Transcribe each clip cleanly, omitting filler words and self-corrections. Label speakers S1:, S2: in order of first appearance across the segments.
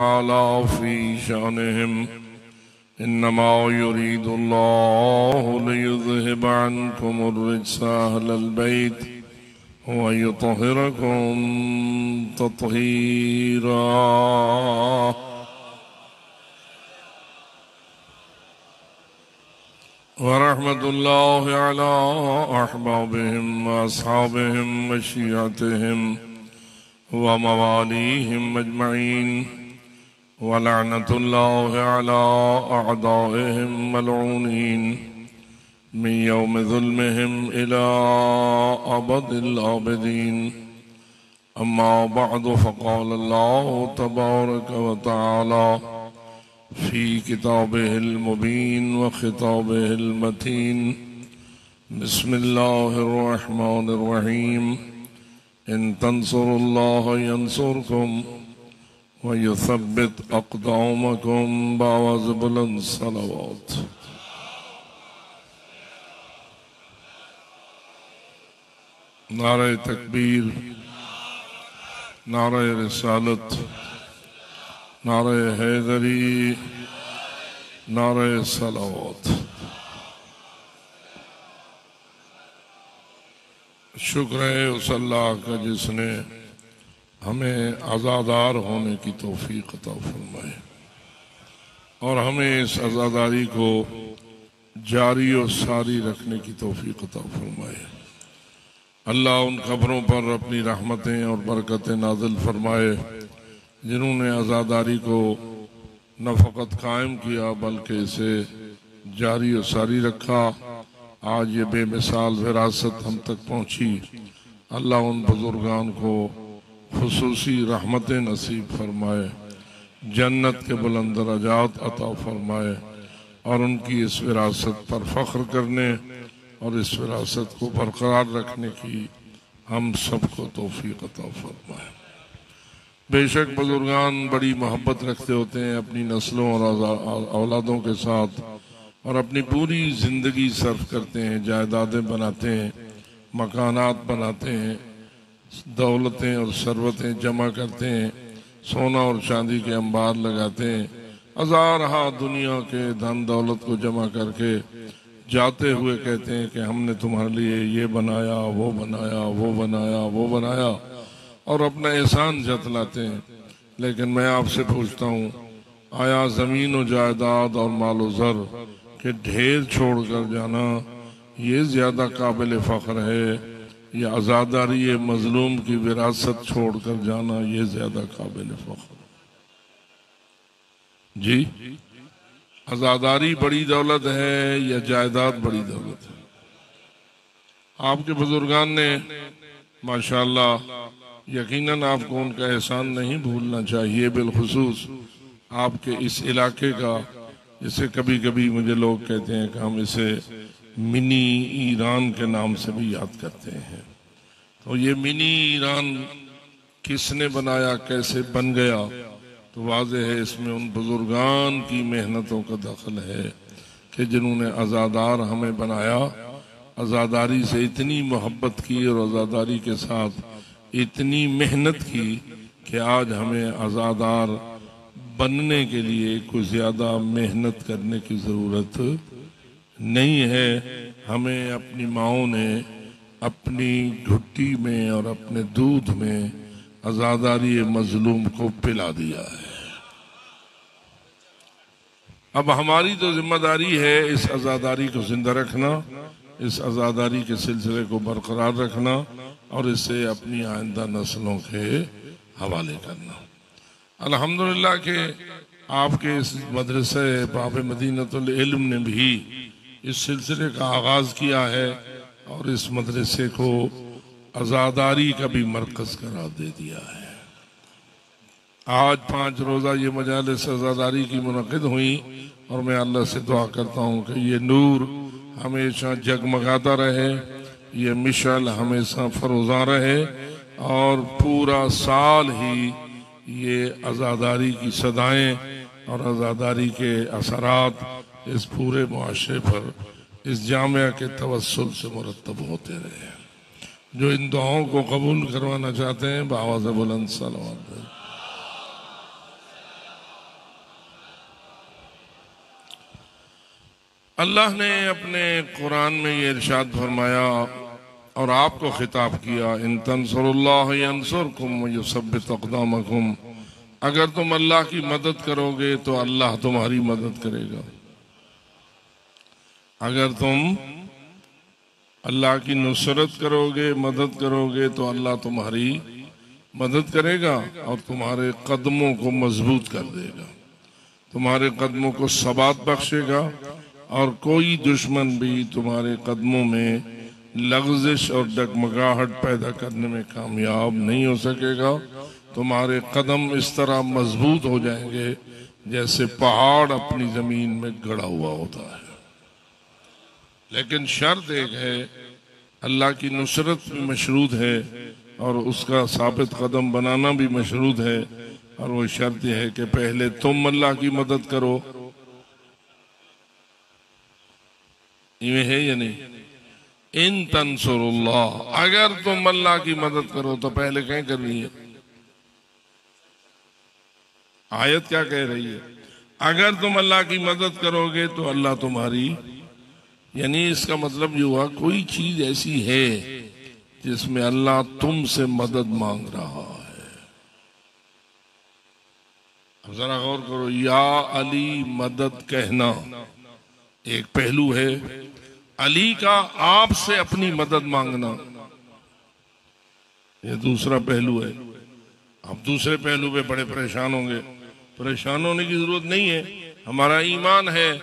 S1: ताला फी शानिहिम इन्नमा युरीदुल्लाहु लियुज़हिब अन्कुमुर रिज्सा अहलल बैत व युत्तहिरकुम तत्हीरा। व रहमतुल्लाहि अला अहबाबिहिम व अस्हाबिहिम व शियअतिहिम व मवालीहिम अजमईन व लअनतुल्लाहि अला अअदाइहिम मलऊनीन मिन यौम ज़ुल्मिहिम इला अबदिल आबिदीन। अम्मा बअदु फ़क़ाल अल्लाहु तबारक व तआला फ़ी किताबिहिल मुबीन व खिताबिहिल मतीन। बिस्मिल्लाहिर रहमानिर रहीम। इन तंसुरुल्लाह यंसुरकुम व युसब्बित अक़दामकुम बावज़ बुलंद सलावत। नारे तकबीर, नारे रिसालत, नारे हैदरी, नारे सलावत। शुक्र है उस अल्लाह का जिसने हमें आज़ादार होने की तौफीक अता फरमाए और हमें इस आज़ादारी को जारी और सारी रखने की तौफीक अता फरमाए। अल्लाह उन खबरों पर अपनी रहमतें और बरकतें नाज़िल फरमाए जिन्होंने आज़ादारी को न फ़क़त कायम किया बल्कि इसे जारी और सारी रखा। आज ये बेमिसाल विरासत हम तक पहुँची। अल्लाह उन बुजुर्गान को खुसूसी रहमतें नसीब फरमाए, जन्नत के बुलंद दरजात अता फरमाए और उनकी इस विरासत पर फ़ख्र करने और इस विरासत को बरकरार रखने की हम सबको तौफीक अता फरमाए। बेशक बुजुर्गान बड़ी मोहब्बत रखते होते हैं अपनी नस्लों और औलादों के साथ और अपनी पूरी ज़िंदगी सर्फ करते हैं, जायदादें बनाते हैं, मकानात बनाते हैं, दौलतें और सरवतें जमा करते हैं, सोना और चांदी के अंबार लगाते हैं, हज़ारहा दुनिया के धन दौलत को जमा करके जाते हुए कहते हैं कि हमने तुम्हारे लिए ये बनाया, वो बनाया, वो बनाया, वो बनाया और अपना एहसान जतलाते हैं। लेकिन मैं आपसे पूछता हूँ, आया ज़मीन और जायदाद और मालो ज़र के ढेर छोड़कर जाना ये ज़्यादा काबिल फ़ख्र है या आज़ादारी मज़लूम की विरासत छोड़कर जाना ये ज़्यादा काबिल फ़ख्र? जी, आज़ादारी बड़ी दौलत है या जायदाद बड़ी दौलत है? आपके बुजुर्गान ने माशाअल्लाह यकीनन आपको उनका एहसान नहीं भूलना चाहिए, बिलखुसूस आपके इस इलाके का, जिसे कभी कभी मुझे लोग कहते हैं कि हम इसे मिनी ईरान के नाम से भी याद करते हैं। तो ये मिनी ईरान किसने बनाया, कैसे बन गया? तो वाज़ेह है इसमें उन बुजुर्गान की मेहनतों का दखल है कि जिन्होंने आज़ादार हमें बनाया, आज़ादारी से इतनी मोहब्बत की और आज़ादारी के साथ इतनी मेहनत की कि आज हमें आज़ादार बनने के लिए कुछ ज़्यादा मेहनत करने की ज़रूरत नहीं है। हमें अपनी माओं ने अपनी घुट्टी में और अपने दूध में आज़ादारी मज़लूम को पिला दिया है। अब हमारी तो जिम्मेदारी है इस आज़ादारी को जिंदा रखना, इस आज़ादारी के सिलसिले को बरकरार रखना और इसे अपनी आइंदा नस्लों के हवाले करना। अल्हम्दुलिल्लाह के आपके इस मदरसे बाब मदीनतुल इल्म ने भी इस सिलसिले का आगाज़ किया है और इस मदरसे को आज़ादारी का भी मरकज़ करार दे दिया है। आज 5 रोज़ा ये मजालिस आज़ादारी की मुनक़िद हुई और मैं अल्लाह से दुआ करता हूँ कि ये नूर हमेशा जगमगाता रहे, ये मिशल हमेशा फरोज़ां रहे और पूरा साल ही ये आज़ादारी की सदाएं और आज़ादारी के असरात इस पूरे मुआशरे पर इस जामिया के तवस्सुल से मुरत्तब होते रहे। जो इन दुआओं को कबूल करवाना चाहते हैं बाआवाज़ बुलंद सलावत। अल्लाह ने अपने कुरान में ये इरशाद फरमाया और आपको खिताब किया, इन तंसुरुल्लाह यंसुरकुम व युसब्बित अक़दामकुम, अगर तुम अल्लाह की मदद करोगे तो अल्लाह तुम्हारी मदद करेगा। अगर तुम अल्लाह की नुसरत करोगे, मदद करोगे तो अल्लाह तुम्हारी मदद करेगा और तुम्हारे कदमों को मजबूत कर देगा, तुम्हारे कदमों को सबात बख्शेगा और कोई दुश्मन भी तुम्हारे कदमों में लग़ज़िश और डगमगाहट पैदा करने में कामयाब नहीं हो सकेगा। तुम्हारे कदम इस तरह मजबूत हो जाएंगे जैसे पहाड़ अपनी जमीन में गड़ा हुआ होता है। लेकिन शर्त एक है, अल्लाह की नुसरत भी मशरूत है और उसका साबित कदम बनाना भी मशरूत है, और वो शर्त है कि पहले तुम अल्लाह की मदद करो। ये है या नहीं? इन तंसुरुल्लाह, अगर तुम अल्लाह की मदद करो तो पहले क्या करनी है? आयत क्या कह रही है? अगर तुम अल्लाह की मदद करोगे तो अल्लाह तुम्हारी, यानी इसका मतलब ये हुआ कोई चीज ऐसी है जिसमें अल्लाह तुमसे मदद मांग रहा है। अब जरा गौर करो, या अली मदद कहना एक पहलू है, अली का आपसे अपनी मदद मांगना ये दूसरा पहलू है। आप दूसरे पहलू पे बड़े परेशान होंगे। परेशान होने की जरूरत नहीं है, हमारा ईमान है।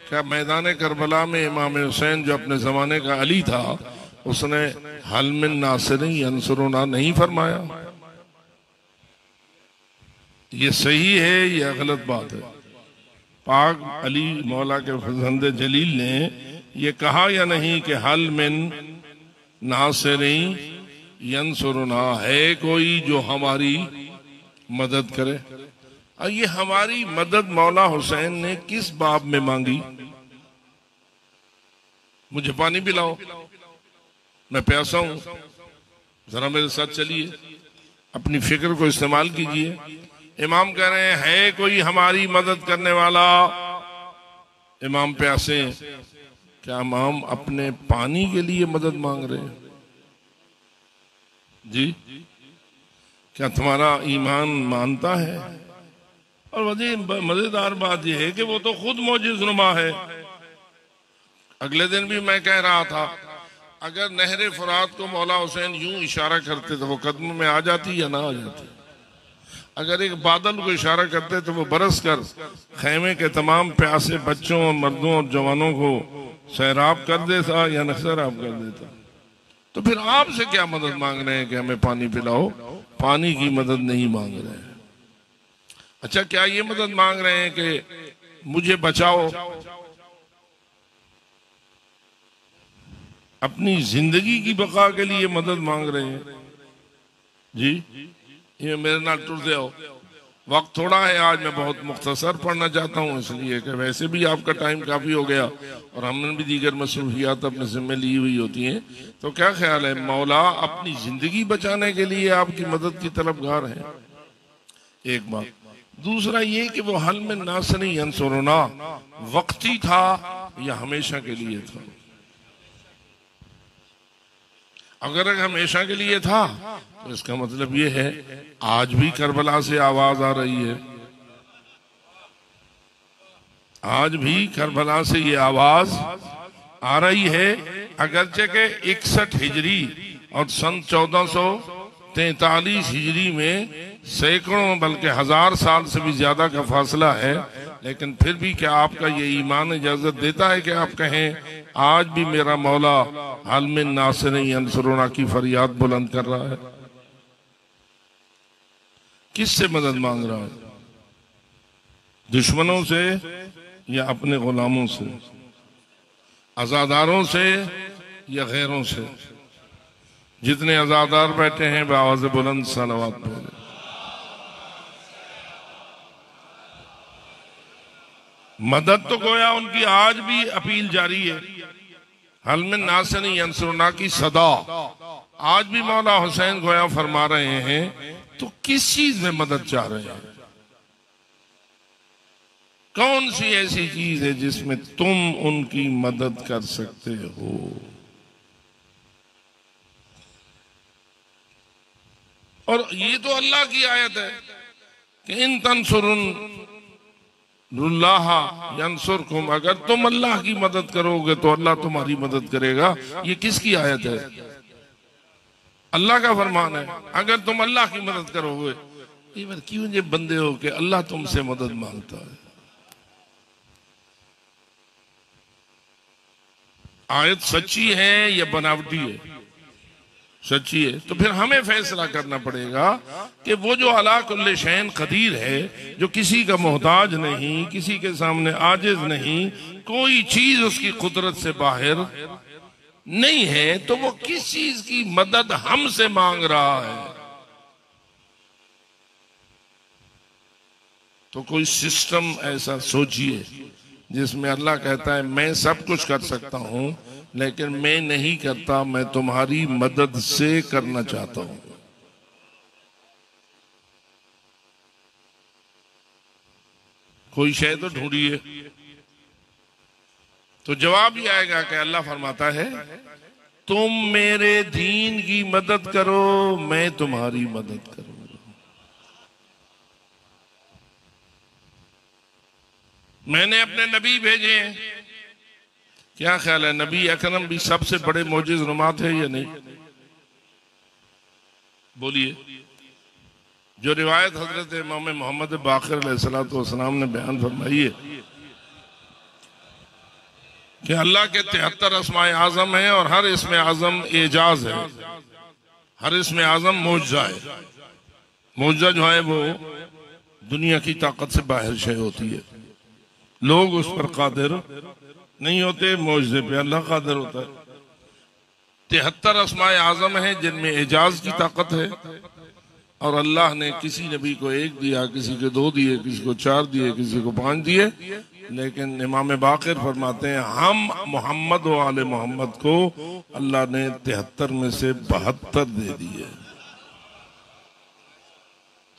S1: क्या मैदान करबला में इमाम हुसैन जो अपने जमाने का अली था, उसने हल मिन नासिरिन यंसुरुना नहीं फरमाया? ये सही है या गलत बात है? पाक अली मौला के फजंद जलील ने ये कहा या नहीं कि हल मिन नासिरिन यंसुरुना, है कोई जो हमारी मदद करे? और ये हमारी मदद मौला हुसैन ने किस बाब में मांगी? मुझे पानी पिलाओ, मैं प्यासा हूं, जरा मेरे साथ चलिए, अपनी फिक्र को इस्तेमाल कीजिए। इमाम कह रहे हैं, है कोई हमारी मदद करने वाला? इमाम प्यासे हैं। क्या इमाम अपने पानी के लिए मदद मांग रहे हैं? जी, क्या तुम्हारा ईमान मानता है? और मजेदार बात यह है कि वो तो खुद मौजिज़नुमा है। अगले दिन भी मैं कह रहा था, अगर नहरे फुरात को मौला हुसैन यूं इशारा करते तो वो कदम में आ जाती या ना आ जाती? अगर एक बादल को इशारा करते तो वो बरस कर खैमे के तमाम प्यासे बच्चों और मर्दों और जवानों को सैराब कर देता या नक्सराब कर देता? तो फिर आपसे क्या मदद मांग रहे हैं कि हमें पानी पिलाओ? पानी की मदद नहीं मांग रहे हैं। अच्छा, क्या ये मदद मांग रहे हैं कि मुझे बचाओ? अपनी जिंदगी की बका के लिए मदद मांग रहे हैं? जी, ये मेरे नाल टुरते हो। वक्त थोड़ा है आज, मैं बहुत मुख्तसर पढ़ना चाहता हूँ, इसलिए कि वैसे भी आपका टाइम काफी हो गया और हमने भी दीगर मसरूफियात अपने जिम्मे ली हुई होती हैं। तो क्या ख्याल है, मौला अपनी जिंदगी बचाने के लिए आपकी मदद की तलबगार है? एक बात। दूसरा ये कि वो हल में नासिरिन यंसुरुना वक्ती था या हमेशा के लिए था? अगर हमेशा के लिए था तो इसका मतलब ये है आज भी करबला से आवाज आ रही है, आज भी करबला से ये आवाज आ रही है। अगरचे के 61 हिजरी और सन 1443 हिजरी में सैकड़ों बल्कि 1000 साल से भी ज्यादा का फासला है, लेकिन फिर भी क्या आपका ये ईमान इजाजत देता है कि आप कहें आज भी मेरा मौला हल मिन नासिरिन यंसुरुना की फरियाद बुलंद कर रहा है? किससे मदद मांग रहा है? दुश्मनों से या अपने गुलामों से? आजादारों से या गैरों से? जितने आजादार बैठे हैं आवाज़ बुलंद सलावत बोले। मदद तो गोया उनकी आज भी अपील जारी है। हल मिन नासिरिन यंसुरुना की सदा आज भी मौला हुसैन गोया फरमा रहे हैं। तो किस चीज में मदद चाह रहे हैं? कौन सी ऐसी चीज है जिसमें तुम उनकी मदद कर सकते हो? और ये तो अल्लाह की आयत है कि इन तंसुरुल्लाह यंसुरकुम, अगर तुम अल्लाह की मदद करोगे तो अल्लाह तुम्हारी मदद करेगा। ये किसकी आयत है? अल्लाह का फरमान है, अगर तुम अल्लाह की मदद करोगे। ये बार क्यों ये बंदे हो कि अल्लाह तुमसे मदद मांगता है? आयत सच्ची है या बनावटी है? सच्ची है तो फिर हमें फैसला करना पड़ेगा कि वो जो अला कुल्ले शैन कदीर है, जो किसी का मोहताज नहीं, किसी के सामने आजिज नहीं, कोई चीज उसकी कुदरत से बाहर नहीं है, तो वो किस चीज की मदद हमसे मांग रहा है? तो कोई सिस्टम ऐसा सोचिए जिसमें अल्लाह कहता है मैं सब कुछ कर सकता हूं, लेकिन मैं नहीं करता, मैं तुम्हारी मदद से करना चाहता हूं। कोई शय तो ढूंढिए, तो जवाब ही आएगा कि अल्लाह फरमाता है तुम मेरे दीन की मदद करो, मैं तुम्हारी मदद करूंगा। मैंने अपने नबी भेजे हैं। क्या ख्याल है, नबी अकरम भी सबसे बड़े मौजिज़ नुमा थे या नहीं? बोलिए। जो रिवायत हजरत इमाम मोहम्मद बाक़िर अलैहिस्सलाम ने बयान फरमाई है कि अल्लाह के 73 अस्माए आज़म है और हर इसमें आज़म एजाज है, हर इसमें आज़म मौजज़ा है। मौजज़ा जो है वो दुनिया की ताकत से बाहर शय होती है, लोग उस पर कादिर नहीं होते, मौजज़े पे अल्लाह कादिर होता है। 73 अस्माए आज़म है जिनमें एजाज की ताकत है, और अल्लाह ने किसी नबी को 1 दिया, किसी को 2 दिए, किसी को 4 दिए, किसी को 5 दिए, लेकिन इमाम बाक़िर फरमाते हैं हम मोहम्मद व आले मोहम्मद को अल्लाह ने 73 में से 72 दे दिए।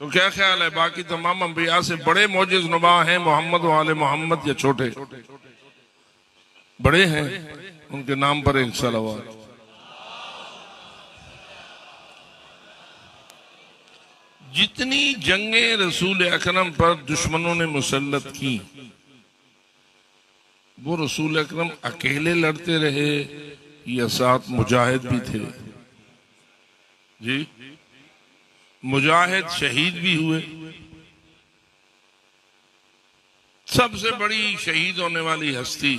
S1: तो क्या ख्याल है, बाकी तमाम अंबिया से बड़े मौजिज़ नुमा हैं मोहम्मद व आले मोहम्मद या छोटे? बड़े हैं, उनके नाम पर एक सलावत। जितनी जंगे रसूल अकरम पर दुश्मनों ने मुसल्लत की, वो रसूल अकरम अकेले लड़ते रहे या साथ मुजाहिद भी थे? जी, मुजाहिद शहीद भी हुए। सबसे बड़ी शहीद होने वाली हस्ती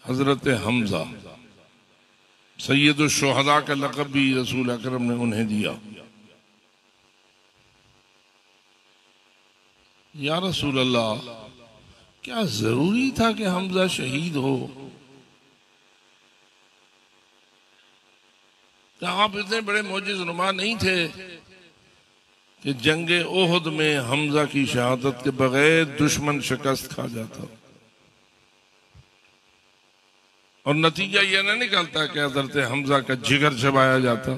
S1: हजरत हमजा, सैयदुल शुहदा का लक़ब भी रसूल अकरम ने उन्हें दिया। या रसूल अल्लाह, क्या जरूरी था कि हमजा शहीद हो? क्या आप इतने बड़े मौजिज़ नुमा नहीं थे कि जंगे ओहद में हमजा की शहादत के बगैर दुश्मन शिकस्त खा जाता, और नतीजा यह न निकलता कि हजरत हमजा का जिगर चबाया जाता?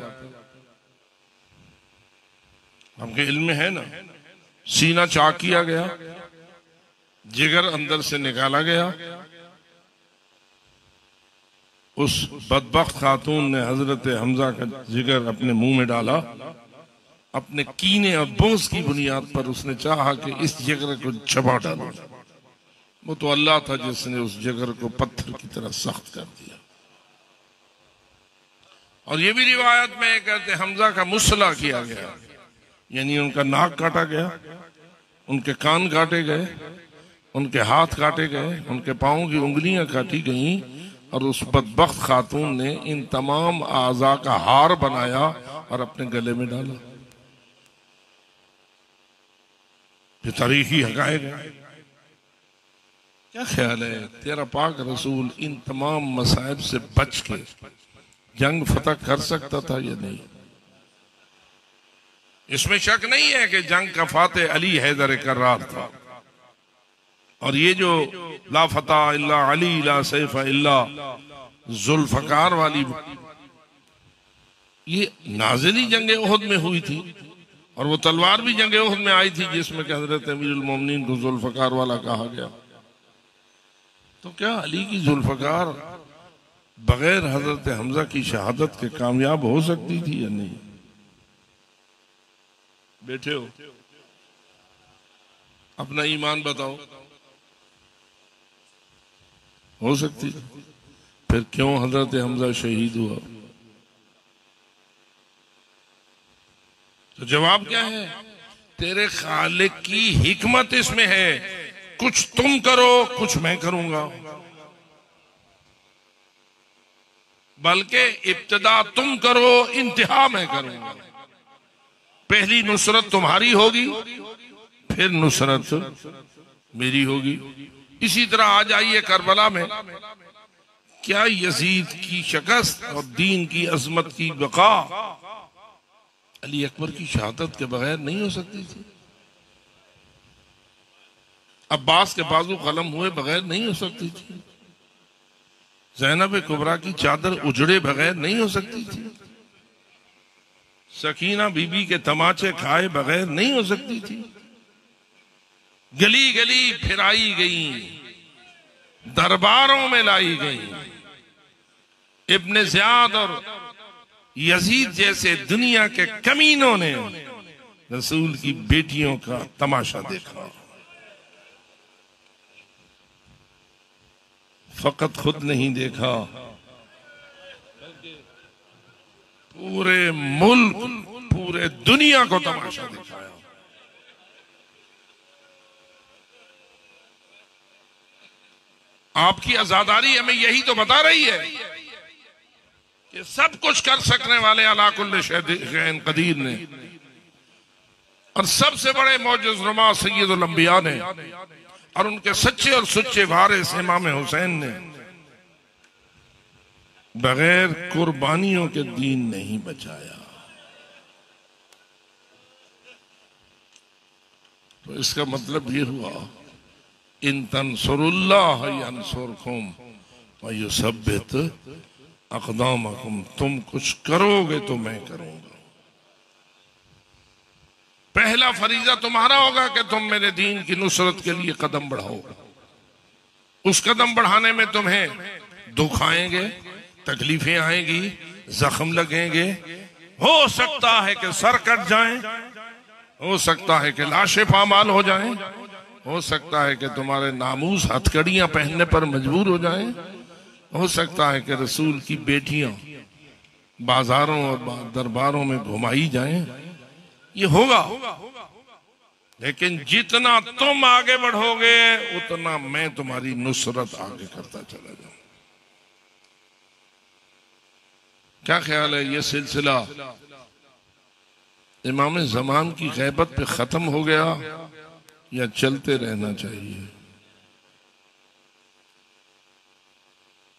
S1: आपके इल्म में है ना, सीना चाक किया गया, जिगर अंदर से निकाला गया। उस बदबख्त खातून ने हजरत हमजा का जिगर अपने मुंह में डाला, अपने कीने और बोझ की बुनियाद पर उसने चाहा कि इस जिगर को चबा डालो। वो तो अल्लाह था जिसने उस जिगर को पत्थर की तरह सख्त कर दिया। और ये भी रिवायत में कहते हमजा का मुसला किया गया, यानी उनका नाक काटा गया, उनके कान काटे गए, उनके हाथ काटे गए, उनके पांव की उंगलियां काटी गईं, और उस बदबख्त खातून ने इन तमाम आज़ा का हार बनाया और अपने गले में डाला। ये तारीखी हक़ाइक़ है। क्या ख्याल है, तेरा पाक रसूल इन तमाम मसाइब से बच के जंग फतह कर सकता था या नहीं? इसमें शक नहीं है कि जंग का फातेह अली हैदर कर्रार था। और ये जो ला फतह इल्ला अली ला सैफ इल्ला जुल्फकार वाली, ये नाज़िली जंग ओहद में हुई थी, और वो तलवार भी जंग उहद में आई थी जिसमें कि हजरत अमीरुल मोमिनीन को जुल्फकार वाला कहा गया। तो क्या अली की जुल्फकार बगैर हजरत हमजा की शहादत के कामयाब हो सकती थी या नहीं? बैठे हो, अपना ईमान बताओ, हो सकती? फिर क्यों हजरत हमजा शहीद हुआ? तो जवाब क्या है? तेरे खालिक की हिकमत इसमें है, कुछ तुम करो कुछ मैं करूंगा। बल्कि इब्तिदा तुम करो, इंतहा मैं करूंगा। पहली नुसरत तुम्हारी होगी, फिर नुसरत मेरी होगी। इसी तरह आ जाइए करबला में, क्या यजीद की शिकस्त और दीन की अजमत की बका अली अकबर की शहादत के बगैर नहीं हो सकती थी? अब्बास के बाजू कलम हुए बगैर नहीं हो सकती थी? ज़ैनब कुबरा की चादर उजड़े बगैर नहीं हो सकती थी? सकीना बीबी के तमाचे खाए बगैर नहीं हो सकती थी? गली गली फिराई गई, दरबारों में लाई गई। इब्ने ज़ियाद और यजीद जैसे दुनिया के कमीनों ने रसूल की बेटियों का तमाशा देखा। फकत खुद नहीं देखा, पूरे मुल्क, पूरे दुनिया को तमाशा दिखाया। आपकी आजादारी हमें यही तो बता रही है कि सब कुछ कर सकने वाले अला कुल्ल शैइन कदीर ने और सबसे बड़े मौजज़नुमा सय्यदुल अंबिया ने और उनके सच्चे और सुच्चे वारिस इमाम हुसैन ने बगैर कुर्बानियों के दीन नहीं बचाया। तो इसका मतलब ये हुआ, इन तंसुरुल्लाह यंसुरकुम व युसब्बित अक़दामकुम, तुम कुछ करोगे तो मैं करूंगा। पहला फरीजा तुम्हारा होगा कि तुम मेरे दीन की नुसरत के लिए कदम बढ़ाओ। उस कदम बढ़ाने में तुम्हें दुख आएंगे, तकलीफें आएंगी, जख्म लगेंगे, हो सकता है कि सर कट जाएं, हो सकता है कि लाशें पामाल हो जाएं, हो सकता है कि तुम्हारे नामूस हथकड़ियां पहनने पर मजबूर हो जाएं, हो सकता है कि रसूल की बेटियां बाजारों और दरबारों में घुमाई जाएं। ये होगा, लेकिन जितना तुम आगे बढ़ोगे उतना मैं तुम्हारी नुसरत आगे करता चला जाऊं। क्या ख्याल है, ये सिलसिला इमाम ज़मान की गैबत पे खत्म हो गया या चलते रहना चाहिए?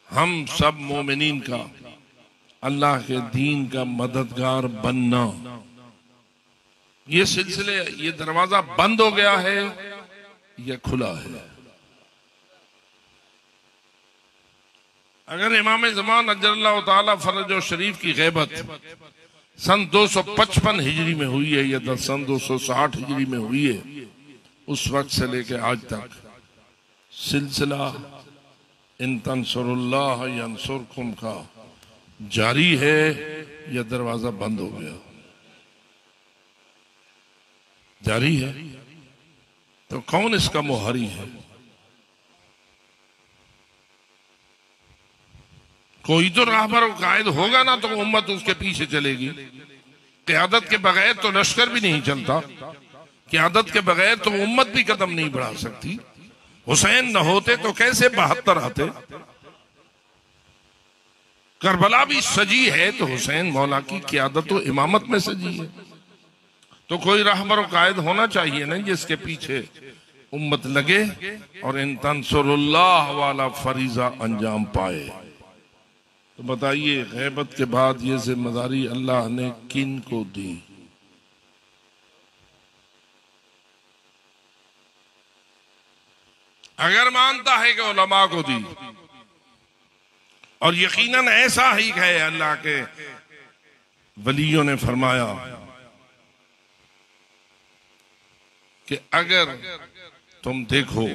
S1: हम सब मोमिनीन का अल्लाह के दीन का मददगार बनना, ये सिलसिले, ये दरवाजा बंद हो गया है या खुला है? अगर इमाम ज़मान अजल्लाहु ताला फरज शरीफ की गैबत सन 255 हिजरी में हुई है या सन 260 हिजरी में हुई है, उस वक्त से लेकर आज तक सिलसिला इन तंसुरुल्लाह यंसुरकुम का जारी है या दरवाजा बंद हो गया? जारी है। तो कौन इसका मुहारी है? कोई तो राहबर कायद होगा ना, तो उम्मत उसके पीछे चलेगी। क़यादत के बगैर तो लश्कर भी नहीं चलता, क़यादत के बगैर तो उम्मत भी कदम नहीं बढ़ा सकती। हुसैन न होते तो कैसे 72 आते? करबला भी सजी है तो हुसैन मौला की क़यादत व इमामत में सजी है। तो कोई रहबर कायद होना चाहिए ना जिसके पीछे उम्मत लगे और इन तंसुरुल्लाह वाला फरीजा अंजाम पाए। तो बताइए, गैबत के बाद ये जिम्मेदारी अल्लाह ने किन को दी? अगर मानता है कि उलमा को दी, और यकीनन ऐसा ही है, अल्लाह के वलियों ने फरमाया कि अगर तुम देखो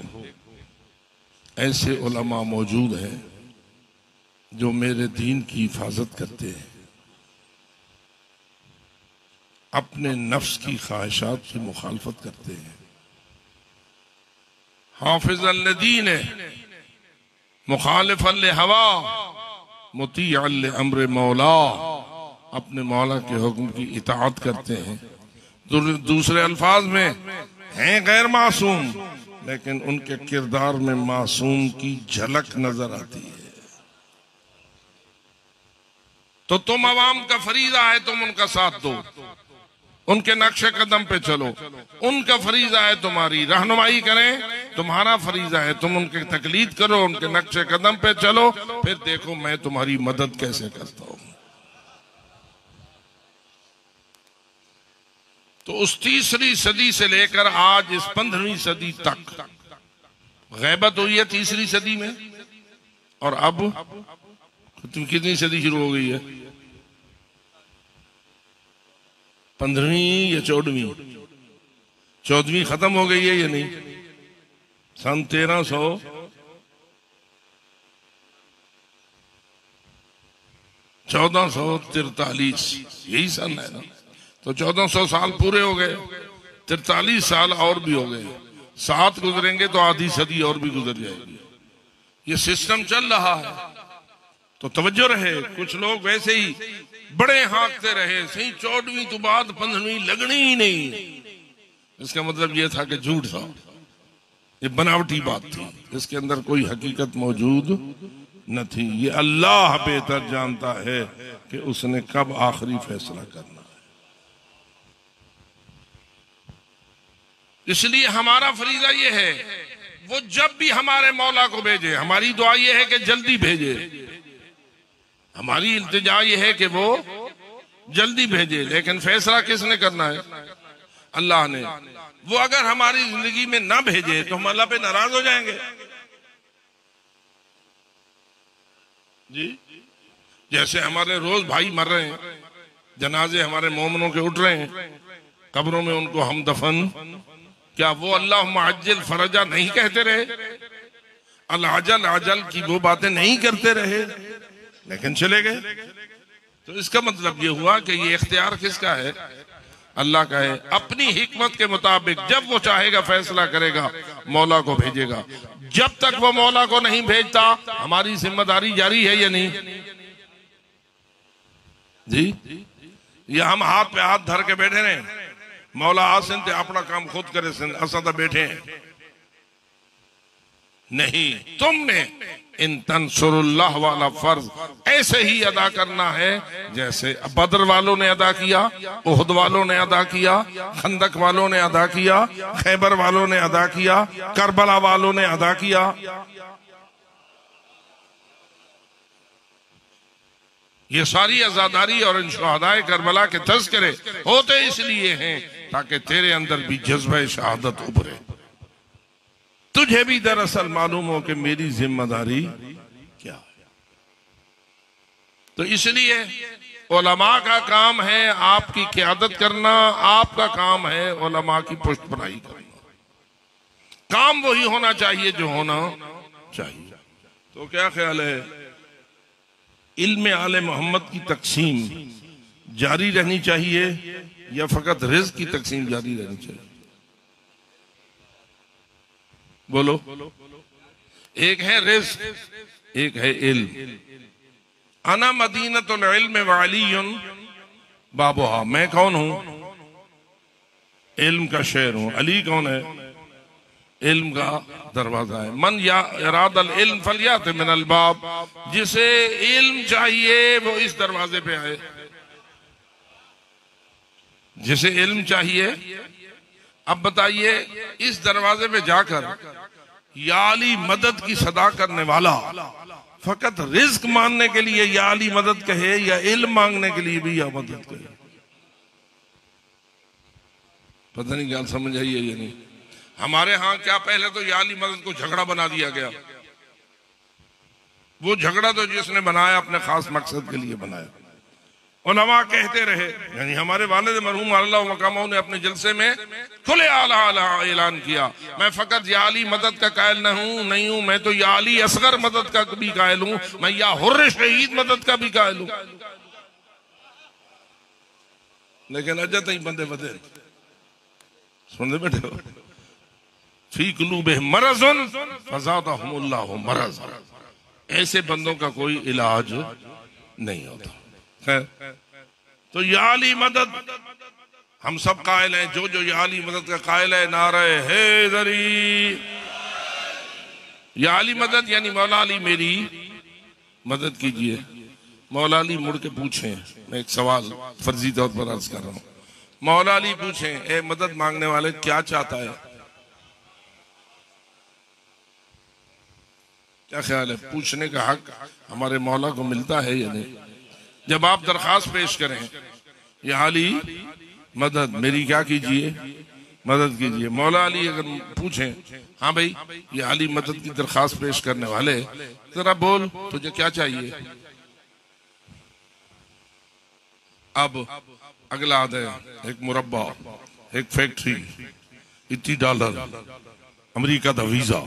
S1: ऐसे उलमा मौजूद हैं जो मेरे दीन की हिफाजत करते हैं, अपने नफ्स की ख्वाहिशात की मुखालफत करते हैं, हाफिज़न लिदीन मुखालिफन लिहवा मुतीअन लिअम्र मौला, अपने मौला के हुक्म की इताअत करते हैं। दूसरे अल्फाज में हैं गैर मासूम, लेकिन उनके किरदार में मासूम की झलक नजर आती है। तो तुम अवाम का फरीजा है, तुम उनका साथ दो, उनके नक्शे कदम पे चलो। उनका फरीजा है तुम्हारी रहनुमाई करें, तुम्हारा फरीजा है तुम उनके तकलीद करो, उनके नक्शे कदम पे चलो, फिर देखो मैं तुम्हारी मदद कैसे करता हूं। तो उस 3री सदी से लेकर आज इस 15वीं सदी तक गैबत हुई है 3री सदी में, और अब कितनी सदी शुरू हो गई है? 15वीं या 14वीं? 14वीं खत्म हो गई है या नहीं? सन 1443 यही सन है ना? तो 1400 साल पूरे हो गए, 43 साल और भी हो गए, 7 गुजरेंगे तो आधी सदी और भी गुजर जाएगी। ये सिस्टम चल रहा है, तो तवज्जो रहे। कुछ लोग वैसे ही बड़े हाँकते रहे, सही 14वीं तो बाद 15वीं लगनी ही नहीं। इसका मतलब यह था कि झूठ था, ये बनावटी बात थी, इसके अंदर कोई हकीकत मौजूद न थी। ये अल्लाह बेहतर जानता है कि उसने कब आखिरी फैसला करना है। इसलिए हमारा फरीजा ये है, वो जब भी हमारे मौला को भेजे, हमारी दुआ ये है कि जल्दी भेजे, हमारी इल्तिजा ये है कि वो जल्दी भेजे। लेकिन फैसला किसने करना है? अल्लाह ने। वो अगर हमारी जिंदगी में ना भेजे तो हम अल्लाह पे नाराज हो जाएंगे जी। जैसे हमारे रोज भाई मर रहे हैं, जनाजे हमारे मोमनों के उठ रहे हैं, कब्रों में उनको हम दफन, क्या वो अल्लाह मुअज्जिल फरजा नहीं कहते रहे? अल अजल अजल की वो बातें नहीं करते रहे, लेकिन चले गए। तो इसका मतलब ये हुआ कि ये इख्तियार किसका है? अल्लाह का है। अपनी हिकमत के मुताबिक जब वो चाहेगा फैसला करेगा, मौला को भेजेगा। जब तक वो मौला को नहीं भेजता, हमारी जिम्मेदारी जारी है या नहीं जी? ये हम हाथ पे हाथ धर के बैठे रहे, मौला आसिन थे अपना काम खुद करे, असा तो बैठे हैं नहीं। तुमने इन तंसुरुल्लाह वाला फर्ज ऐसे ही अदा करना है जैसे बदर वालों ने अदा किया, उहद वालों ने अदा किया, खंदक वालों ने अदा किया, खैबर वालों ने अदा किया, करबला वालों ने अदा किया। ये सारी आजादारी और इन शुहदाए करबला के तज़किरे होते इसलिए हैं ताकि तेरे अंदर भी जज्बे शहादत उभरे, तुझे भी दरअसल मालूम हो कि मेरी जिम्मेदारी क्या है। तो इसलिए उलमा का काम है आपकी क़यादत करना, आपका काम है उलमा की पुष्टपनाही करना। काम वही होना चाहिए जो होना चाहिए। तो क्या ख्याल है, इल्म आले मोहम्मद की तकसीम जारी रहनी चाहिए या फकत रिज़्क़ की तकसीम जारी रहनी चाहिए? बोलो। एक है रिज़्क़, एक है इल्म। अना मदीनतुल इल्म व अलीयुन बाबुहा। मैं कौन हूं? इल्म का शेर हूं। अली कौन है? इल्म का दरवाजा है। मन या इरादल इल्म फलियात मिनल बाब। जिसे इल्म चाहिए वो इस दरवाजे पे आए। जिसे इल्म चाहिए, अब बताइए, इस दरवाजे पे जाकर या अली मदद की सदा करने वाला फकत रिज़्क़ मांगने के लिए या अली मदद कहे या इल्म मांगने के लिए भी या मदद कहे? पता नहीं क्या समझ आई है ये नहीं। हमारे यहां क्या पहले तो या अली मदद को झगड़ा बना दिया गया। वो झगड़ा तो जिसने बनाया अपने खास मकसद के लिए बनाया। उलमा कहते रहे, यानी हमारे वालिद मरहूम अल्लाह मकामों ने अपने जलसे में खुले आला ऐलान किया, मैं फकत या अली मदद का कायल नहीं हूं, मैं तो या अली असगर मदद का भी कायल हूं, मैं या हुर्र शहीद मदद का भी कायल हूं। लेकिन अजय तई बंदे बदे सुन बैठे हो, फी कुलूबिहिम मरज़ुन फज़ादहुमुल्लाहु मरज़, ऐसे बंदों का कोई इलाज नहीं होता है। तो या अली मदद हम सब कायल हैं, जो या अली मदद का कायल है नारे हैदरी, या अली मदद यानी मौला अली मेरी मदद कीजिए। मौला अली मुड़ के पूछें, मैं एक सवाल फर्जी तौर पर अर्ज कर रहा हूं, मौला अली पूछें ए मदद मांगने वाले क्या चाहता है? क्या ख्याल है, पूछने का हक हमारे मौला को मिलता है या नहीं? जब आप दरखास्त पेश करें या अली मदद मेरी क्या कीजिए, मदद कीजिए, मौला अली अगर पूछें हाँ भाई ये अली मदद की दरखास्त पेश करने वाले जरा बोल तुझे क्या चाहिए। अब अगला आता है एक मुरब्बा, एक फैक्ट्री, इतनी डॉलर, अमेरिका का वीजा,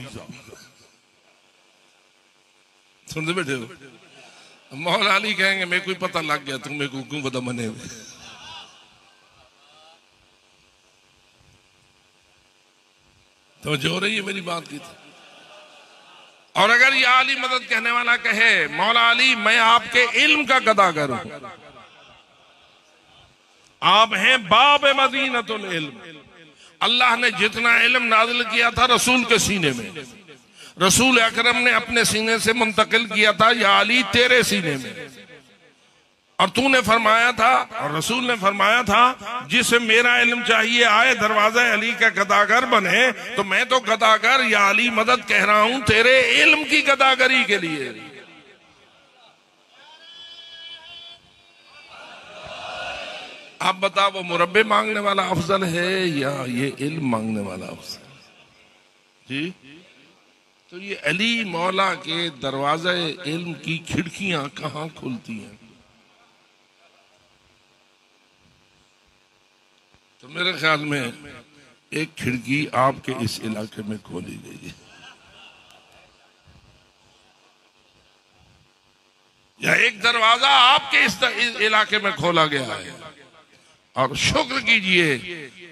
S1: सुनते बैठे हो। मौला अली कहेंगे मेरे को ही पता लग गया, तुम मेरे को क्यों बता मने हुए। तो जो रही है मेरी बात की थी। और अगर ये अली मदद कहने वाला कहे मौला अली मैं आपके इल्म का गदागर हूं, आप हैं बाब मदीनतुल इल्म, अल्लाह ने जितना इल्म नाजिल किया था रसूल के सीने में, रसूल अकरम ने अपने सीने से मुंतकिल किया था या अली तेरे सीने में, और तूने फरमाया था और रसूल ने फरमाया था जिसे मेरा इल्म चाहिए आए दरवाजा अली का गदागर बने, तो मैं तो गदागर या अली मदद कह रहा हूं तेरे इल्म की गदागरी के लिए। आप बताओ वो मुरब्बे मांगने वाला अफजल है या ये इल्म मांगने वाला अफजल? जी, तो ये अली मौला के दरवाजे इल्म की खिड़कियां कहां खुलती हैं? तो मेरे ख्याल में एक खिड़की आपके इस इलाके में खोली गई है, या एक दरवाजा आपके इस इलाके में खोला गया है। और शुक्र कीजिए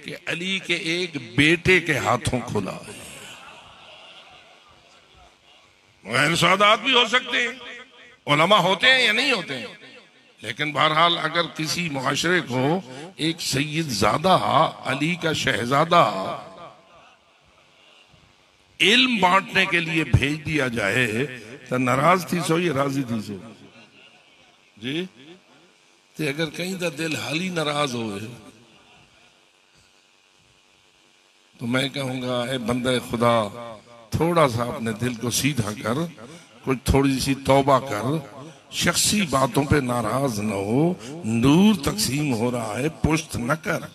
S1: कि अली के एक बेटे के हाथों खुला है। मुग़ैर सादात भी हो सकते हैं, उलमा होते हैं या नहीं होते हैं, लेकिन बहरहाल अगर किसी मुआशरे को एक सैयद ज़ादा अली का शहजादा इल्म बांटने के लिए भेज दिया जाए तो नाराज थी सो या राजी थी सो? जी, तो अगर कहीं का दिल हाल ही नाराज हो तो मैं कहूंगा ए बंदे खुदा थोड़ा सा अपने दिल को सीधा कर, कुछ थोड़ी सी तौबा कर, शख्सी बातों पे नाराज न हो, नूर तकसीम हो रहा है पुश्त न कर।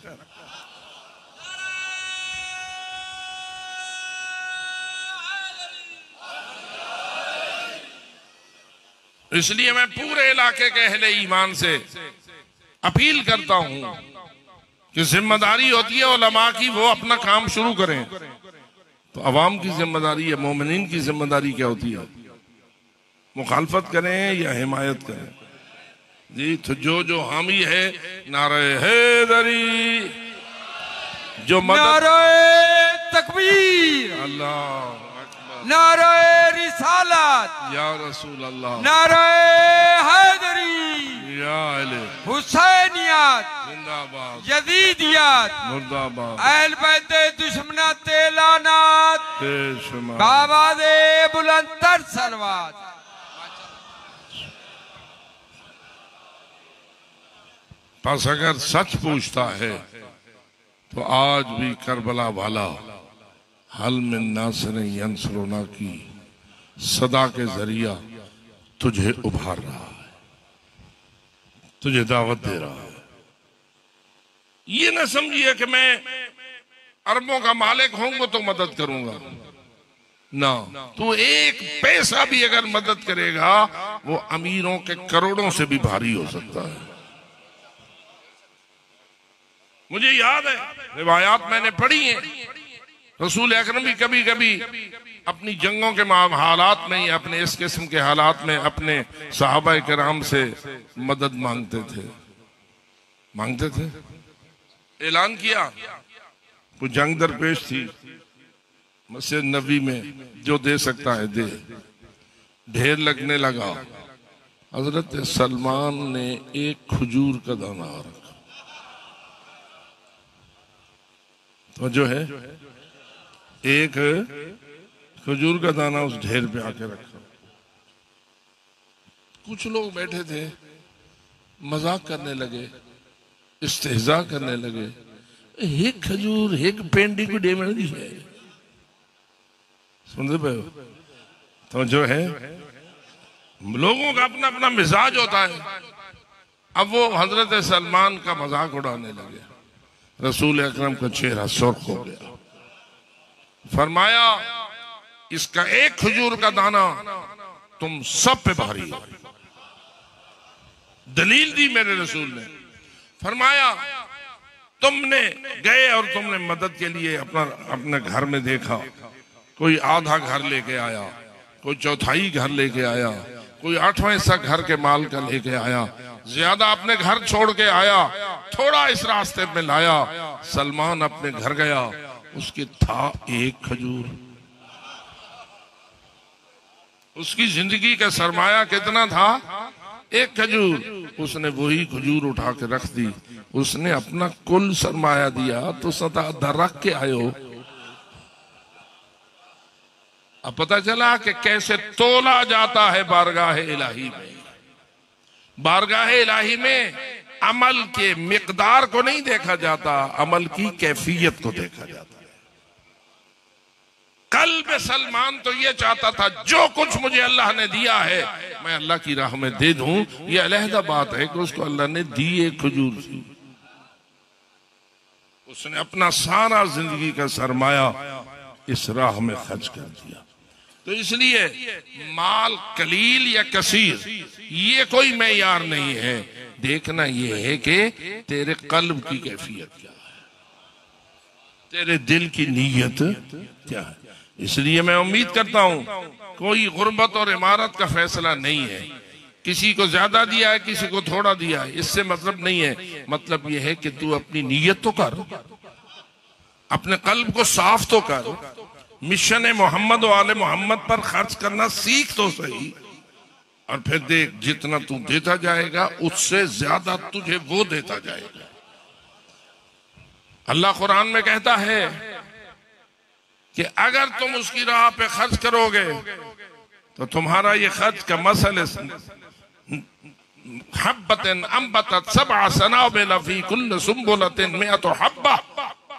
S1: इसलिए मैं पूरे इलाके के अहले ईमान से अपील करता हूं कि जिम्मेदारी होती है उलमा की, वो अपना काम शुरू करें। तो अवाम की जिम्मेदारी है, मोमिनीन की जिम्मेदारी क्या होती है? मुखालफत करें या हिमायत करें? जी, तो जो हामी है नारे हैदरी, जो नारे तकबीर, अल्लाह नारे रिसालत या रसूल अल्लाह, नारे हैदरी या अली हुसैनियत जिंदाबाद, यजीदियत मुर्दाबाद, अहल बैत दुश्मनात लानत बेशुमार, बाबादे बुलंदतर सलवात। बस अगर सच पूछता है तो आज भी करबला वाला हल में नासर यंसरोना की सदा के जरिया तुझे उभार रहा है, तुझे दावत दे रहा है। ये ना समझिए कि मैं अरबों का मालिक होऊंगा तो मदद करूंगा ना, तू एक पैसा भी अगर मदद करेगा वो अमीरों के करोड़ों से भी भारी हो सकता है। मुझे याद है, रिवायात मैंने पढ़ी हैं, रसूल अकरम भी कभी कभी अपनी जंगों के हालात में या अपने इस किस्म के हालात में अपने सहाबा किराम से मदद मांगते थे। ऐलान किया, कोई जंग दरपेश थी मस्जिद नबी में, जो दे सकता है दे। ढेर लगने लगा, हजरत सलमान ने एक खजूर का दाना रखा, तो जो है एक खजूर का दाना उस ढेर पे आके रखा। कुछ लोग बैठे थे, मजाक करने लगे, इस्तेहजा करने लगे, एक खजूर एक पेंडी को डेमण दी है, सुनते पे हो? तो जो है लोगों का अपना अपना मिजाज होता है। अब वो हजरत सलमान का मजाक उड़ाने लगे, रसूल अकरम का चेहरा सुर्ख हो गया। फरमाया, इसका एक खजूर का दाना तुम सब पे भारी है। दलील दी मेरे रसूल ने, फरमाया तुमने गए और तुमने मदद के लिए अपने घर में देखा, कोई आधा घर लेके आया, कोई चौथाई घर लेके आया, कोई 8वां हिस्सा घर के माल का लेके आया, ज्यादा अपने घर छोड़ के आया, थोड़ा इस रास्ते में लाया। सलमान अपने घर गया, उसके था एक खजूर। उसकी जिंदगी का सरमाया कितना था? एक खजूर। उसने वही खजूर उठा के रख दी, उसने अपना कुल सरमाया दिया तो सता रख के आयो। अब पता चला कि कैसे तोला जाता है बारगाह इलाही में। बारगाह इलाही में अमल के मिकदार को नहीं देखा जाता, अमल की कैफियत को देखा जाता है। कल्ब सलमान तो ये चाहता था, जो कुछ मुझे अल्लाह ने दिया है मैं अल्लाह की राह में दे दूं। ये अलहदा बात है कि उसको अल्लाह ने दी एक खजूर सी। उसने अपना सारा जिंदगी का सरमाया इस राह में खर्च कर दिया। तो इसलिए माल कलील या कसीर ये कोई मेयार नहीं है, देखना ये है कि तेरे कल्ब की कैफियत क्या है, तेरे दिल की नीयत क्या है। इसलिए मैं उम्मीद करता हूं कोई गुर्बत और इमारत का फैसला नहीं है, किसी को ज्यादा दिया है किसी को थोड़ा दिया है, इससे मतलब नहीं है। मतलब यह है कि तू अपनी नीयत तो कर, अपने कल्ब को साफ तो कर, मिशन मोहम्मद वाले मोहम्मद पर खर्च करना सीख तो सही। और फिर देख, जितना तू देता जाएगा उससे ज्यादा तुझे वो देता जाएगा। अल्लाह कुरान में कहता है कि अगर तुम उसकी राह पे खर्च करोगे तो तुम्हारा ये खर्च का मसल हब्बतिन अंबतत सबअ सनाबिल फी कुल्ल सुंबुलतिन मिअतु हब्बा,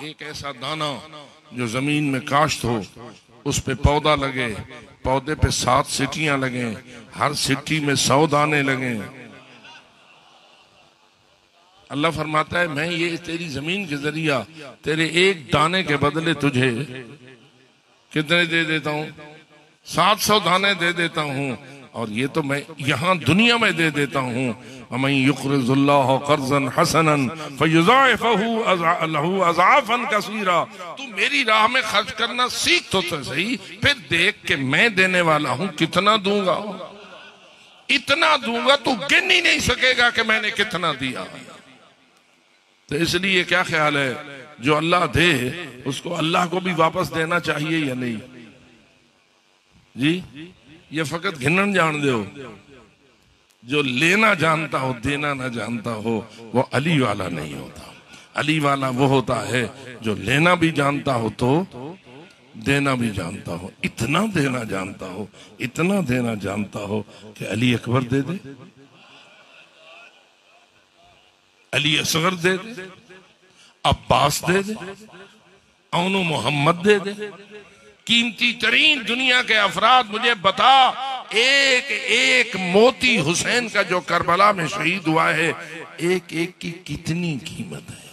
S1: एक ऐसा दाना जो जमीन में काश्त हो, उस पे पौधा लगे, पौधे पे 7 सीटियां लगे, हर सीटी में 100 दाने लगे। अल्लाह फरमाता है मैं ये तेरी जमीन के जरिया तेरे एक दाने के बदले तुझे कितने दे देता हूं? 700 दाने दे देता हूं। और ये तो मैं यहां दुनिया में दे देता हूं। वमन युक़रिज़ुल्लाह क़र्ज़न हसनन फ़युज़ाइफ़हु लहू अज़आफ़न कसीरा। तू मेरी राह में खर्च करना सीख तो सही, फिर देख के मैं देने वाला हूं, कितना दूंगा। इतना दूंगा तू गिन ही नहीं सकेगा कि मैंने कितना दिया। तो इसलिए क्या ख्याल है, जो अल्लाह दे उसको अल्लाह को भी वापस देना चाहिए या नहीं जी? ये फकत घिनन जान दो। जो लेना जानता हो देना ना जानता हो वो अली वाला नहीं होता। अली वाला वो होता है जो लेना भी जानता हो तो देना भी जानता हो, इतना देना जानता हो, इतना देना जानता हो कि अली अकबर दे दे, अली असगर दे दे, अब्बास दे दे, औनु मोहम्मद दे दे। कीमती तरीन दुनिया के अफराद मुझे बता, एक एक मोती हुसैन का जो करबला में शहीद हुआ है, एक एक की कितनी कीमत है।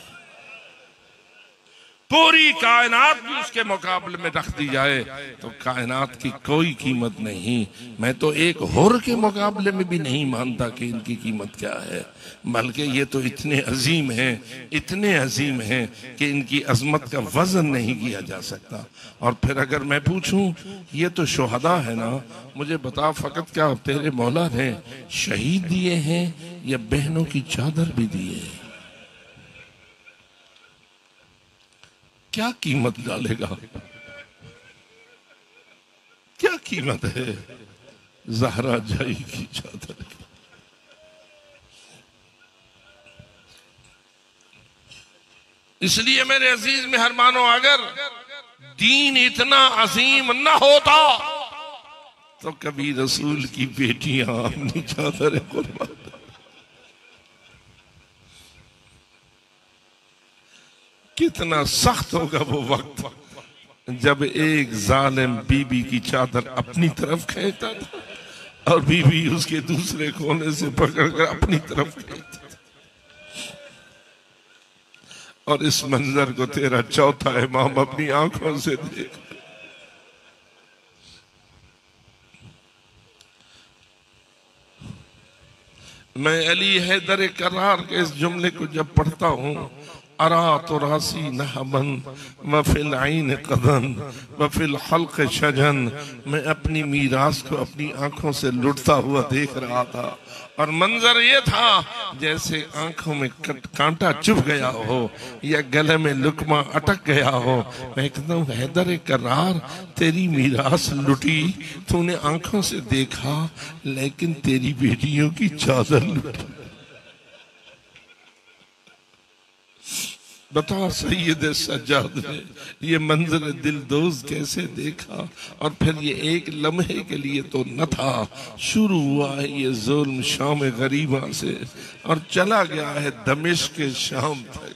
S1: पूरी कायनात भी उसके मुकाबले में रख दी जाए तो कायनात की कोई कीमत नहीं। मैं तो एक हुर के मुकाबले में भी नहीं मानता कि इनकी कीमत क्या है, बल्कि ये तो इतने अजीम हैं, इतने अजीम हैं कि इनकी अजमत का वजन नहीं किया जा सकता। और फिर अगर मैं पूछूं ये तो शुहदा है ना, मुझे बता फकत क्या तेरे मौला ने शहीद दिए हैं या बहनों की चादर भी दिए हैं? क्या कीमत डालेगा? क्या कीमत है ज़हरा जाई की चादर की? इसलिए मेरे अजीज मेहरबानों, अगर दीन इतना अजीम न होता तो कभी रसूल की बेटियां अपनी चादर कुर्बान। कितना सख्त होगा वो वक्त जब एक जालिम बीबी की चादर अपनी तरफ खींचता था और बीबी उसके दूसरे कोने से पकड़कर अपनी तरफ खींचती। और इस मंजर को तेरा चौथा इमाम अपनी आंखों से देख। मैं अली हैदर करार के इस जुमले को जब पढ़ता हूं, अरा तो रासी नहबन वफिल आइन कदन वफिल हल्क शजन, मैं अपनी मीरास को अपनी आंखों से लुटता हुआ देख रहा था और मंजर ये था जैसे आंखों में कांटा चुभ गया हो या गले में लुकमा अटक गया हो। मैं कहता हूँ हैदर करार, तेरी मीरास लुटी, तूने आंखों से देखा, लेकिन तेरी बेटियों की चादर लुटी। बता सैयद सज्जाद ने ये मंजर दिलदोज कैसे देखा? और फिर ये एक लम्हे के लिए तो न था, शुरू हुआ है ये जुल्म शाम गरीबा से और चला गया है दमिश्क के शाम तक,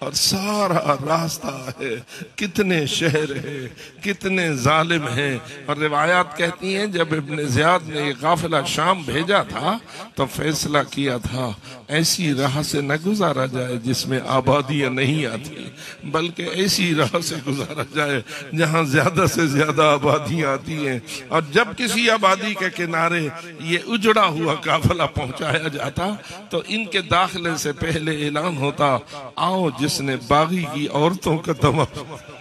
S1: और सारा रास्ता है, कितने शहर हैं, कितने जालिम हैं। और रिवायात कहती हैं जब इब्न ज़ियाद ने ये काफिला शाम भेजा था तो फैसला किया था ऐसी राह से न गुजारा जाए जिसमें आबादियां नहीं आती, बल्कि ऐसी राह से गुजारा जाए जहां ज्यादा से ज्यादा आबादियां आती हैं। और जब किसी आबादी के किनारे ये उजड़ा हुआ काफिला पहुंचाया जाता तो इनके दाखिले से पहले ऐलान होता, आओ जिसने बागी की औरतों का तमाशा।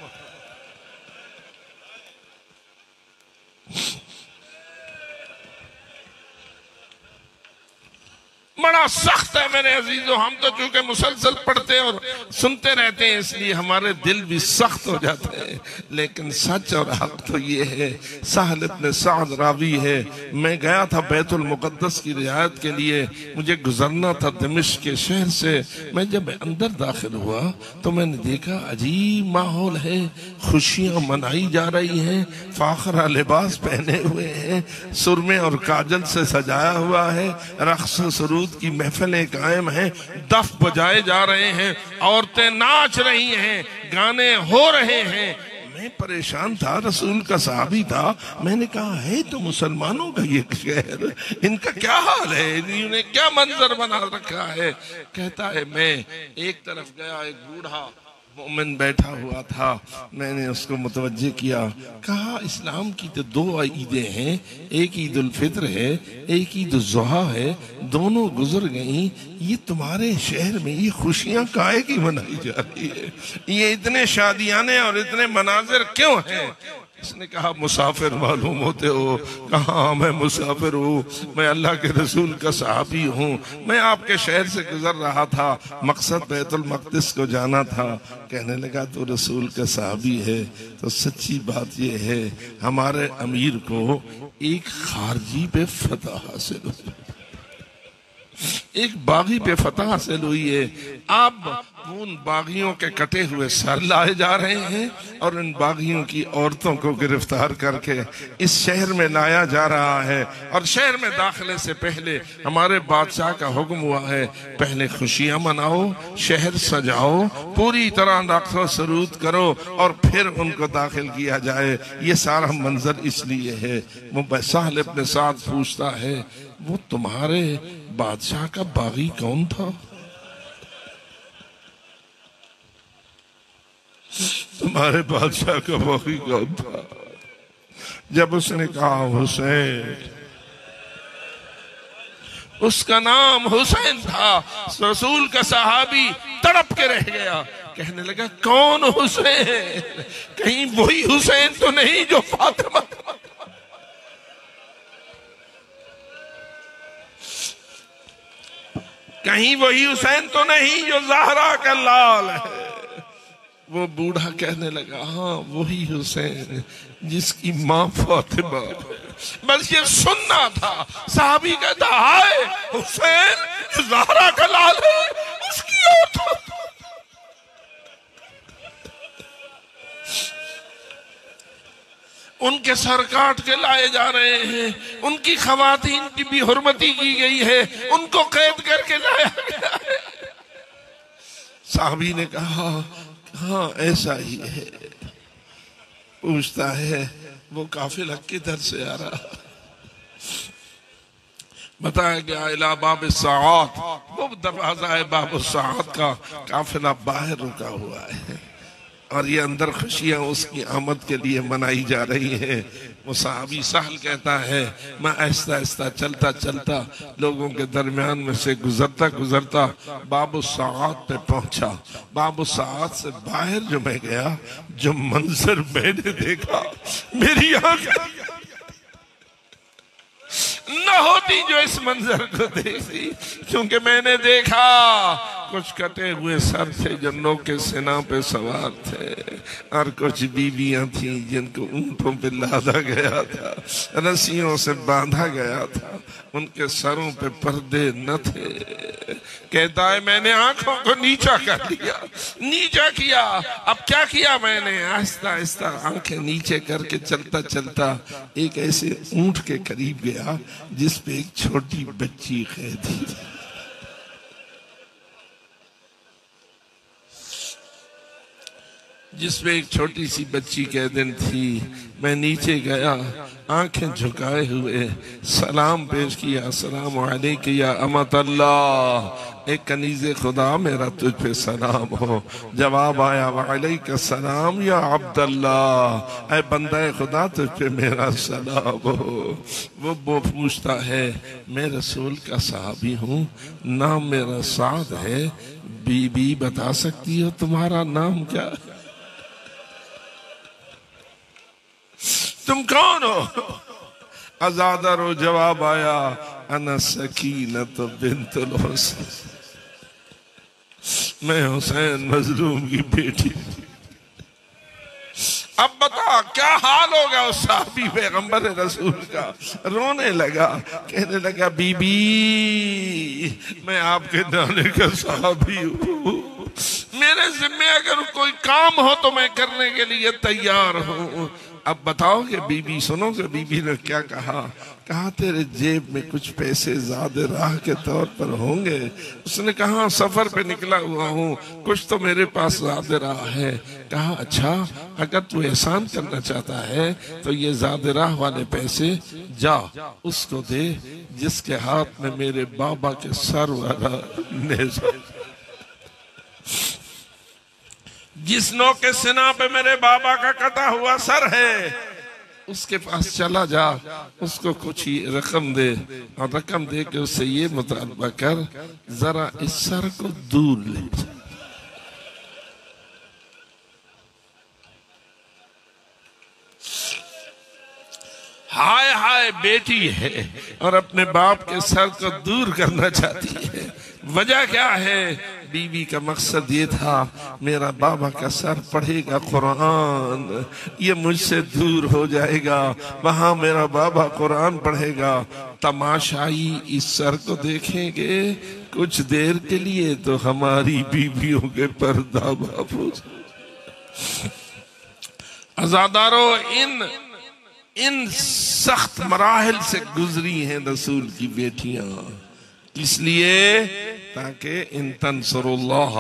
S1: बड़ा सख्त है मेरे अजीजों, हम तो चूंकि मुसलसल पढ़ते हैं और सुनते रहते हैं इसलिए हमारे दिल भी सख्त हो जाते हैं, लेकिन सच और हक तो ये है। साहल इब्न साद रावी है, मैं गया था बैतुल मुकद्दस की रियायत के लिए, मुझे गुजरना था दमिश्क के शहर से। मैं जब अंदर दाखिल हुआ तो मैंने देखा अजीब माहौल है, खुशियां मनाई जा रही हैं, फाखरा लिबास पहने हुए हैं, सुरमे और काजल से सजाया हुआ है, रक्स सरूद की महफिलें कायम हैं, दफ बजाए जा रहे हैं, औरतें नाच रही हैं, गाने हो रहे हैं। मैं परेशान था, रसूल का सहाबी था, मैंने कहा है तो मुसलमानों का ये शहर, इनका क्या हाल है, इन्होंने क्या मंजर बना रखा है। कहता है मैं एक तरफ गया, एक बूढ़ा मोमिन बैठा हुआ था, मैंने उसको मुतवज्जे किया, कहा इस्लाम की तो दो ईदें हैं, एक ईद उल फित्र है, एक ईद उल ज़ुहा है, दोनों गुजर गई, ये तुम्हारे शहर में ये खुशियां काहे की मनाई जा रही है, ये इतने शादियाने और इतने मनाजिर क्यों हैं? इसने कहा मुसाफिर मालूम होते हो। कहा मैं मुसाफिर हूँ, मैं अल्लाह के रसूल का सहाबी हूँ, मैं आपके शहर से गुजर रहा था, मकसद बैतुल मक़दिस को जाना था। कहने लगा तो रसूल का सहाबी है तो सच्ची बात यह है हमारे अमीर को एक खारजी पे फतह हासिल हुई, एक बागी पे फतह हासिल हुई है। अब उन बागियों के कटे हुए सर लाए जा रहे हैं और इन बागियों की औरतों को गिरफ्तार करके इस शहर में लाया जा रहा है। और शहर में दाखिले से पहले हमारे बादशाह का हुक्म हुआ है, पहले खुशियां मनाओ, शहर सजाओ, पूरी तरह रक्स सरूद करो और फिर उनको दाखिल किया जाए। ये सारा मंजर इसलिए है। वो साहल इब्न साद पूछता है, वो तुम्हारे बादशाह का बागी कौन था? हमारे बादशाह का वही कौन था? जब उसने कहा हुसैन, उसका नाम हुसैन था, रसूल का सहाबी तड़प के रह गया, कहने लगा कौन हुसैन? कहीं वही हुसैन तो नहीं जो फातिमा? कहीं वही हुसैन तो नहीं जो ज़हरा का लाल है? वो बूढ़ा कहने लगा हाँ वही हुसैन जिसकी माँ फातिमा। बस ये सुनना था। साहबी कहता हाय हुसैन ज़हरा का लाल है, उसकी औरत। उनके सर काट के लाए जा रहे हैं, उनकी खवातीन की भी हुर्मती की गई है, उनको कैद करके लाया गया है। साहबी ने कहा हाँ ऐसा ही है। पूछता है वो काफिला किधर से आ रहा? बताया गया इला बाब साआत, वो दरवाजा है बाब साआत का, काफिला बाहर रुका हुआ है और ये अंदर खुशियां उसकी आमद के लिए मनाई जा रही है। वो साहबी सहल कहता है मैं आहिस्ता आहिस्ता चलता चलता लोगों के दरमियान में से गुजरता गुजरता बाबू साआत पे पहुंचा। बाबू साआत से बाहर जो मैं गया, जो मंजर मैंने देखा, मेरी आंखें न होती जो इस मंजर को देखती, क्योंकि मैंने देखा कुछ कटे हुए सर थे जो नौके सेना पे सवार थे और कुछ बीवियां थी जिनको ऊंटों पे लादा गया था, रस्सियों से बांधा गया था, उनके सरों पे पर्दे न थे। कहता है मैंने आंखों को नीचा कर दिया, नीचा किया। अब क्या किया मैंने? आहिस्ता आहिस्ता आंखें नीचे करके चलता चलता एक ऐसे ऊंट के करीब गया जिस पे एक छोटी बच्ची कैदी थी। जिसमें एक छोटी सी बच्ची कैदन थी। मैं नीचे गया, आंखें झुकाए हुए सलाम पेश किया, अस्सलाम वालेकुम या अमत अल्लाह, एक कनीज़े खुदा मेरा तुझ पे सलाम हो। जवाब आया वालेकुम सलाम या अब्दुल्लाह, ऐ बंदा खुदा तुझ पे मेरा सलाम हो। वो पूछता है मैं रसूल का सहाबी हूँ, नाम मेरा साद है, बीबी बता सकती हो तुम्हारा नाम क्या? तुम कौन हो? अज़ादरो जवाब आया अना सकीनत बिन्तुल हुसैन, मैं हुसैन मजलूम की बेटी। अब बता क्या हाल होगा उस साहबी पैगंबर रसूल का? रोने लगा, कहने लगा बीबी मैं आपके नाने का साहबी हूँ, मेरे जिम्मे अगर कोई काम हो तो मैं करने के लिए तैयार हूँ। अब बताओगे बीबी? सुनोगे बीबी ने क्या कहा? कहा तेरे जेब में कुछ पैसे ज़्यादा राह के तौर पर होंगे। उसने कहा सफर पे निकला हुआ हूँ, कुछ तो मेरे पास ज़्यादा राह है। कहा अच्छा, अगर तू एहसान करना चाहता है तो ये ज़्यादा राह वाले पैसे जा उसको दे जिसके हाथ में मेरे बाबा के सर वाला नेज़ा, जिस नौ के सिना पे मेरे बाबा का कटा हुआ सर है, उसके पास चला जा, उसको कुछ ही रकम दे और रकम दे के उससे ये मुतालबा कर जरा इस सर को दूर ले जा। हाय हाय बेटी है और अपने बाप के सर को दूर करना चाहती है। वजह क्या है? बीवी का मकसद ये था मेरा बाबा का सर पढ़ेगा कुरान, ये मुझसे दूर हो जाएगा, वहां मेरा बाबा कुरान पढ़ेगा, तमाशाई इस सर को देखेंगे कुछ देर के लिए तो हमारी बीवियों के पर्दा बाबू। अज़ादारो इन सख्त मराहिल से गुजरी हैं रसूल की बेटियां, इसलिए ताकि इन तंसुरुल्लाह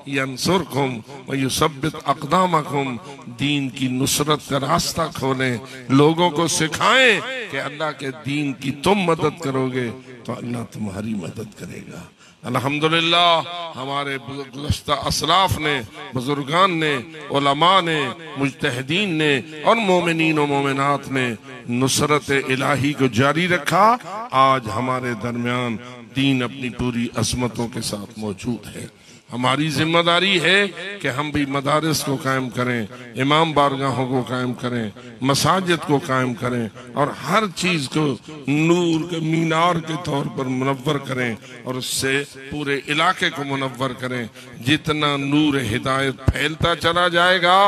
S1: यंसुरकुम व युसब्बित अक़दामकुम, दीन की नुसरत का रास्ता खोलें, लोगों को सिखाएं कि अल्लाह के दीन की तुम मदद करोगे तो अल्लाह तुम्हारी मदद करेगा। अल्हम्दुलिल्लाह हमारे गुज़श्ता असलाफ ने, बुजुर्गान ने, उलमा ने, मुज्तहिदीन ने और मोमिनीन और मोमिनात ने नुसरत इलाही को जारी रखा। आज हमारे दरमियान दीन अपनी पूरी अज़मतों के साथ मौजूद है। हमारी जिम्मेदारी है कि हम भी मदारिस को कायम करें, इमाम बारगाहों को कायम करें, मसाजिद को कायम करें और हर चीज को नूर के मीनार के तौर पर मुनव्वर करें और उससे पूरे इलाके को मुनव्वर करें। जितना नूर हिदायत फैलता चला जाएगा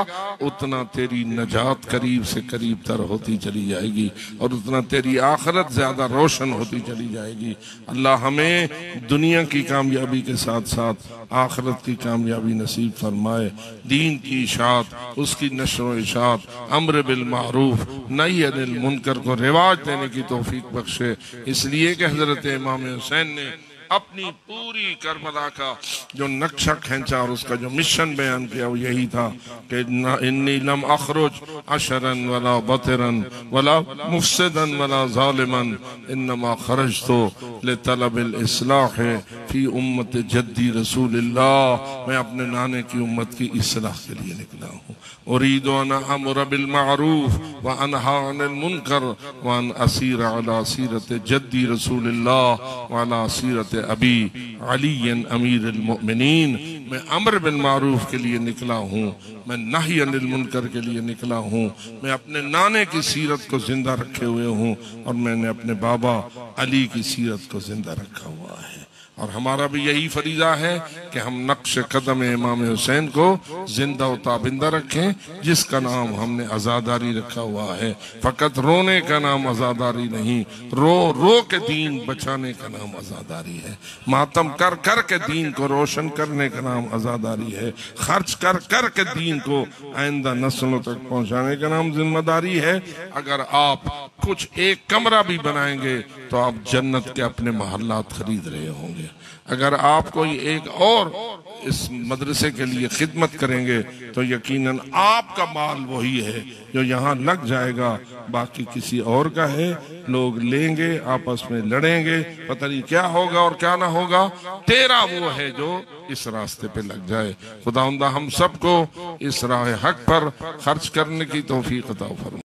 S1: उतना तेरी नजात करीब से करीब तर होती चली जाएगी और उतना तेरी आखिरत ज्यादा रोशन होती चली जाएगी। अल्लाह हमें दुनिया की कामयाबी के साथ साथ आखिरत की कामयाबी नसीब फरमाए। दीन की इशाअत, उसकी नश्र इशाअत, अम्र बिल मारूफ नही अनिल मुनकर को रिवाज देने की तौफीक बख्शे। इसलिए कि हजरत इमाम हुसैन ने अपनी पूरी करबला का जो नक्शा खींचा और उसका जो मिशन बयान किया वो यही था कि इन्नी लम अखरुज अशरन वला बतरन वला मुफसिदन वला जालिमन इन्नमा खरजतु लितलबिल इस्लाह फी उम्मत जद्दी रसूलिल्लाह। मैं अपने नाने की उम्मत की इस्लाह के लिए निकला हूँ। उरीदु अन अमर बिल मारूफ व अनहा अनिल मुनकर व अन असीर अला सीरत जद्दी रसूलिल्लाह व अला सीरत अबी अली अमीर अल-मुमिनीन। मैं अमर बिल मारूफ के लिए निकला हूँ, मैं नही अनिल मुनकर के लिए निकला हूँ, मैं अपने नाने की सीरत को जिंदा रखे हुए हूँ और मैंने अपने बाबा अली की सीरत को जिंदा रखा हुआ है। और हमारा भी यही फरीजा है कि हम नक्श कदम इमाम हुसैन को जिंदा व ताबिंदा रखें, जिसका नाम हमने आज़ादारी रखा हुआ है। फकत रोने का नाम आज़ादारी नहीं, रो रो के दीन बचाने का नाम आज़ादारी है। मातम कर कर के दीन को रोशन करने का नाम आज़ादारी है। खर्च कर कर के दीन को आइंदा नस्लों तक पहुंचाने का नाम जिम्मेदारी है। अगर आप कुछ एक कमरा भी बनाएंगे तो आप जन्नत के अपने महल्लात खरीद रहे होंगे। अगर आप कोई एक और इस मदरसे के लिए खिदमत करेंगे तो यकीनन आपका माल वही है जो यहाँ लग जाएगा, बाकी किसी और का है। लोग लेंगे, आपस में लड़ेंगे, पता नहीं क्या होगा और क्या ना होगा। तेरा वो है जो इस रास्ते पे लग जाए। खुदावंदा हम सबको इस राह हक पर खर्च करने की तौफीक अता फरमाए।